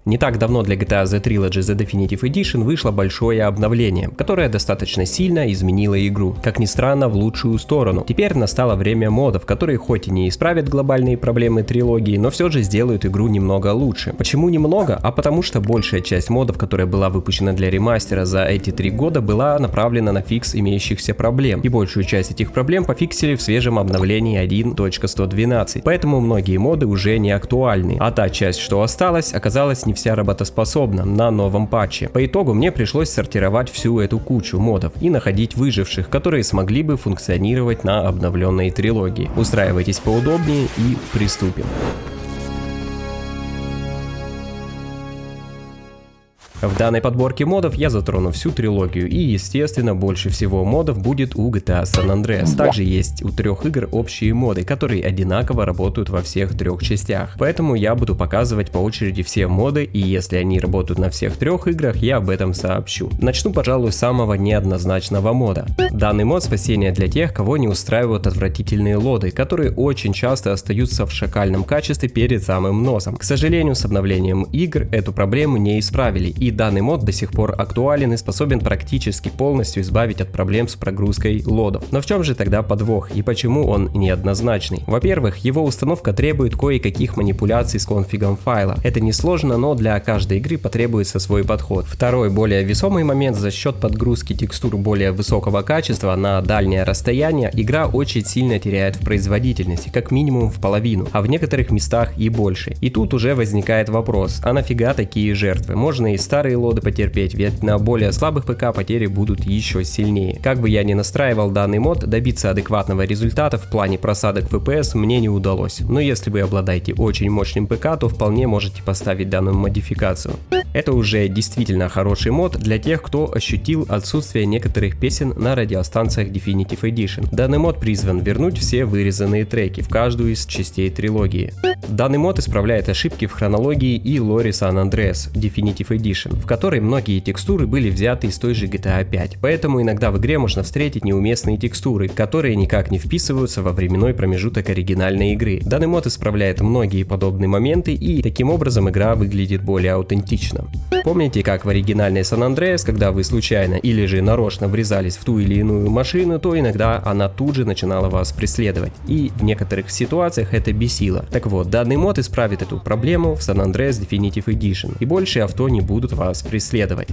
Не так давно для GTA The Trilogy The Definitive Edition вышло большое обновление, которое достаточно сильно изменило игру, как ни странно, в лучшую сторону. Теперь настало время модов, которые хоть и не исправят глобальные проблемы трилогии, но все же сделают игру немного лучше. Почему немного? А потому что большая часть модов, которая была выпущена для ремастера за эти 3 года, была направлена на фикс имеющихся проблем, и большую часть этих проблем пофиксили в свежем обновлении 1.112, поэтому многие моды уже не актуальны, а та часть, что осталась, оказалась не вся работоспособна на новом патче. По итогу мне пришлось сортировать всю эту кучу модов и находить выживших, которые смогли бы функционировать на обновленной трилогии. Устраивайтесь поудобнее и приступим. В данной подборке модов я затрону всю трилогию, и естественно больше всего модов будет у GTA San Andreas. Также есть у 3 игр общие моды, которые одинаково работают во всех 3 частях. Поэтому я буду показывать по очереди все моды, и если они работают на всех 3 играх, я об этом сообщу. Начну, пожалуй, с самого неоднозначного мода. Данный мод спасение для тех, кого не устраивают отвратительные лоды, которые очень часто остаются в шакальном качестве перед самым носом. К сожалению, с обновлением игр эту проблему не исправили, и данный мод до сих пор актуален и способен практически полностью избавить от проблем с прогрузкой лодов. Но в чем же тогда подвох и почему он неоднозначный? Во-первых, его установка требует кое-каких манипуляций с конфигом файла. Это несложно, но для каждой игры потребуется свой подход. Второй, более весомый момент: за счет подгрузки текстур более высокого качества на дальнее расстояние, игра очень сильно теряет в производительности, как минимум в половину, а в некоторых местах и больше. И тут уже возникает вопрос: а нафига такие жертвы? Можно и старые лоды потерпеть, ведь на более слабых ПК потери будут еще сильнее. Как бы я ни настраивал данный мод, добиться адекватного результата в плане просадок FPS мне не удалось. Но если вы обладаете очень мощным ПК, то вполне можете поставить данную модификацию. Это уже действительно хороший мод для тех, кто ощутил отсутствие некоторых песен на радиостанциях Definitive Edition. Данный мод призван вернуть все вырезанные треки в каждую из частей трилогии. Данный мод исправляет ошибки в хронологии и лоре San Andreas Definitive Edition, в которой многие текстуры были взяты из той же GTA 5, поэтому иногда в игре можно встретить неуместные текстуры, которые никак не вписываются во временной промежуток оригинальной игры. Данный мод исправляет многие подобные моменты, и таким образом игра выглядит более аутентично. Помните, как в оригинальной San Andreas, когда вы случайно или же нарочно врезались в ту или иную машину, то иногда она тут же начинала вас преследовать, и в некоторых ситуациях это бесило. Так вот, данный мод исправит эту проблему в San Andreas Definitive Edition, и больше авто не будут вас преследовать.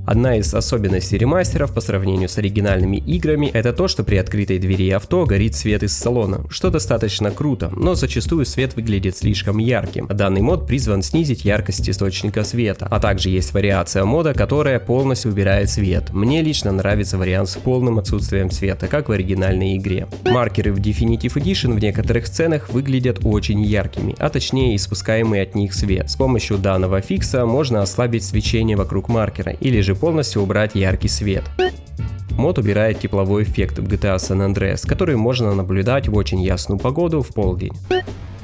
Одна из особенностей ремастеров по сравнению с оригинальными играми — это то, что при открытой двери авто горит свет из салона, что достаточно круто, но зачастую свет выглядит слишком ярким. Данный мод призван снизить яркость источника света, а также есть вариация мода, которая полностью убирает свет. Мне лично нравится вариант с полным отсутствием света, как в оригинальной игре. Маркеры в Definitive Edition в некоторых сценах выглядят очень яркими, а точнее испускаемый от них свет. С помощью данного фикса можно ослабить свечение вокруг маркера или же полностью убрать яркий свет. Мод убирает тепловой эффект в GTA San Andreas, который можно наблюдать в очень ясную погоду в полдень.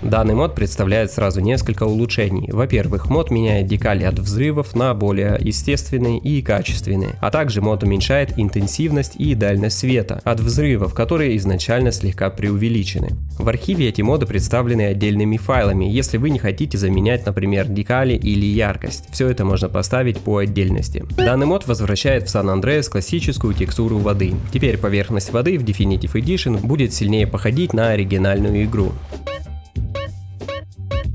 Данный мод представляет сразу несколько улучшений. Во-первых, мод меняет декали от взрывов на более естественные и качественные, а также мод уменьшает интенсивность и дальность света от взрывов, которые изначально слегка преувеличены. В архиве эти моды представлены отдельными файлами, если вы не хотите заменять, например, декали или яркость. Все это можно поставить по отдельности. Данный мод возвращает в San Andreas классическую текстуру воды. Теперь поверхность воды в Definitive Edition будет сильнее походить на оригинальную игру.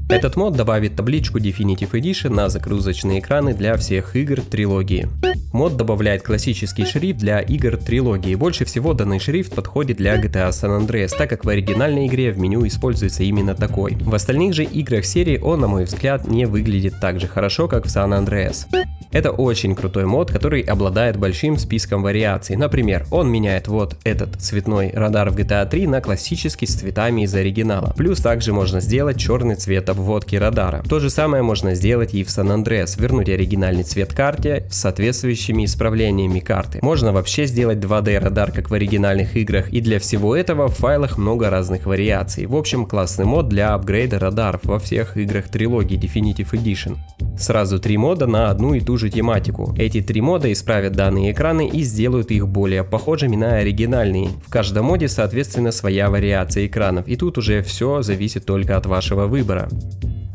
Этот мод добавит табличку Definitive Edition на загрузочные экраны для всех игр трилогии. Мод добавляет классический шрифт для игр трилогии. Больше всего данный шрифт подходит для GTA San Andreas, так как в оригинальной игре в меню используется именно такой. В остальных же играх серии он, на мой взгляд, не выглядит так же хорошо, как в San Andreas. Это очень крутой мод, который обладает большим списком вариаций. Например, он меняет вот этот цветной радар в GTA 3 на классический с цветами из оригинала. Плюс также можно сделать черный цвет обводки радара. То же самое можно сделать и в San Andreas, вернуть оригинальный цвет карте с соответствующими исправлениями карты. Можно вообще сделать 2D радар, как в оригинальных играх, и для всего этого в файлах много разных вариаций. В общем, классный мод для апгрейда радаров во всех играх трилогии Definitive Edition. Сразу 3 мода на одну и ту же тематику. Эти 3 мода исправят данные экраны и сделают их более похожими на оригинальные. В каждом моде, соответственно, своя вариация экранов, и тут уже все зависит только от вашего выбора.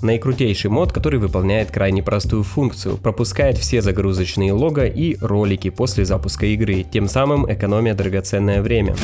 Наикрутейший мод, который выполняет крайне простую функцию, пропускает все загрузочные лого и ролики после запуска игры, тем самым экономя драгоценное время.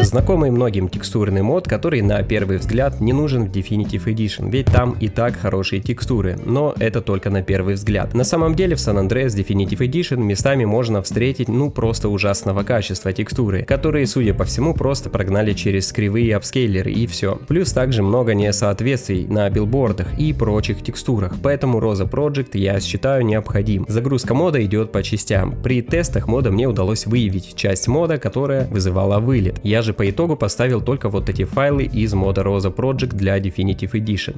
Знакомый многим текстурный мод, который на первый взгляд не нужен в Definitive Edition, ведь там и так хорошие текстуры, но это только на первый взгляд. На самом деле в San Andreas Definitive Edition местами можно встретить просто ужасного качества текстуры, которые, судя по всему, просто прогнали через кривые апскейлеры и все. Плюс также много несоответствий на билбордах и прочих текстурах, поэтому Rosa Project я считаю необходим. Загрузка мода идет по частям. При тестах мода мне удалось выявить часть мода, которая вызывала вылет. Я же по итогу поставил только вот эти файлы из мода Rosa Project для Definitive Edition.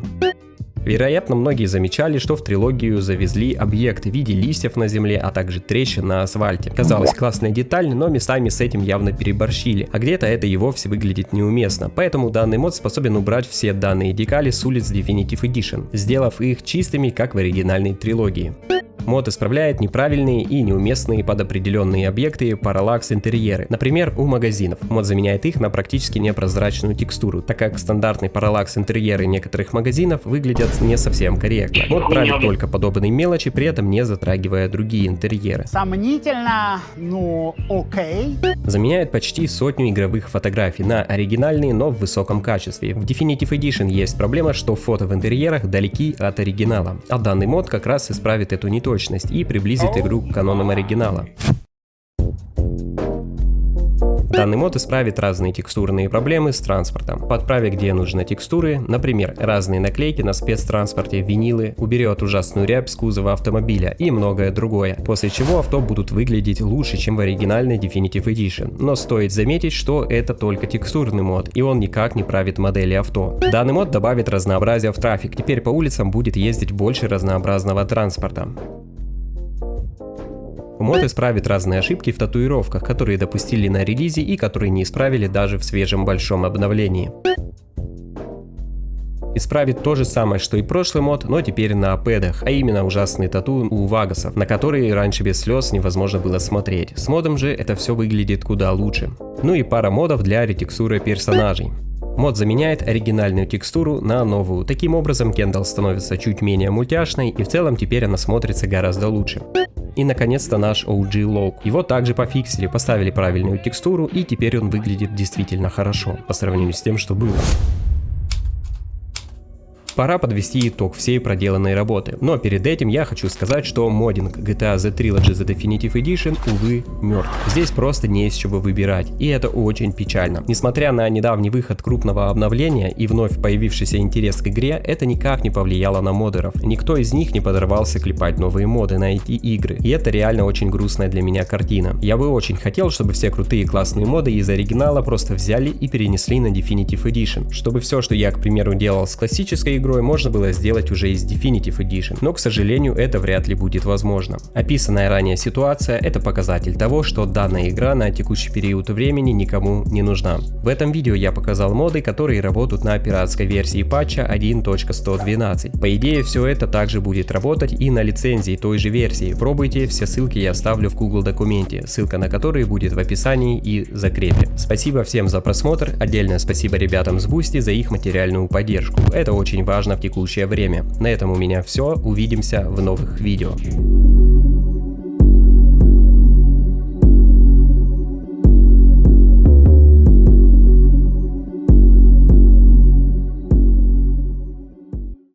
Вероятно, многие замечали, что в трилогию завезли объект в виде листьев на земле, а также трещин на асфальте. Казалось, классная деталь, но местами с этим явно переборщили, а где-то это и вовсе выглядит неуместно. Поэтому данный мод способен убрать все данные декали с улиц Definitive Edition, сделав их чистыми, как в оригинальной трилогии. Мод исправляет неправильные и неуместные под определенные объекты параллакс-интерьеры, например, у магазинов. Мод заменяет их на практически непрозрачную текстуру, так как стандартные параллакс-интерьеры некоторых магазинов выглядят не совсем корректно. Мод правит только подобные мелочи, при этом не затрагивая другие интерьеры. Сомнительно, ну окей. Заменяет почти сотню игровых фотографий на оригинальные, но в высоком качестве. В Definitive Edition есть проблема, что фото в интерьерах далеки от оригинала, а данный мод как раз исправит эту неточность и приблизит игру к канонам оригинала. Данный мод исправит разные текстурные проблемы с транспортом, подправит где нужны текстуры, например, разные наклейки на спецтранспорте, винилы, уберет ужасную рябь с кузова автомобиля и многое другое, после чего авто будут выглядеть лучше, чем в оригинальной Definitive Edition. Но стоит заметить, что это только текстурный мод, и он никак не правит модели авто. Данный мод добавит разнообразия в трафик, теперь по улицам будет ездить больше разнообразного транспорта. Мод исправит разные ошибки в татуировках, которые допустили на релизе и которые не исправили даже в свежем большом обновлении. Исправит то же самое, что и прошлый мод, но теперь на пэдах, а именно ужасные тату у вагасов, на которые раньше без слез невозможно было смотреть. С модом же это все выглядит куда лучше. Ну и пара модов для ретекстуры персонажей. Мод заменяет оригинальную текстуру на новую. Таким образом, Кендалл становится чуть менее мультяшной, и в целом теперь она смотрится гораздо лучше. И наконец-то наш OG Log. Его также пофиксили, поставили правильную текстуру, и теперь он выглядит действительно хорошо по сравнению с тем, что было. Пора подвести итог всей проделанной работы, но перед этим я хочу сказать, что моддинг GTA The Trilogy The Definitive Edition, увы, мертв. Здесь просто не из чего выбирать, и это очень печально. Несмотря на недавний выход крупного обновления и вновь появившийся интерес к игре, это никак не повлияло на моддеров. Никто из них не подорвался клепать новые моды на эти игры, и это реально очень грустная для меня картина. Я бы очень хотел, чтобы все крутые классные моды из оригинала просто взяли и перенесли на Definitive Edition, чтобы все, что я, к примеру, делал с классической игрой, можно было сделать уже из Definitive Edition, но, к сожалению, это вряд ли будет возможно. Описанная ранее ситуация — это показатель того, что данная игра на текущий период времени никому не нужна. В этом видео я показал моды, которые работают на пиратской версии патча 1.112. По идее, все это также будет работать и на лицензии той же версии. Пробуйте, все ссылки я оставлю в Google документе, ссылка на который будет в описании и закрепе. Спасибо всем за просмотр, отдельное спасибо ребятам с Boosty за их материальную поддержку. Это очень важно в текущее время. На этом у меня все, увидимся в новых видео.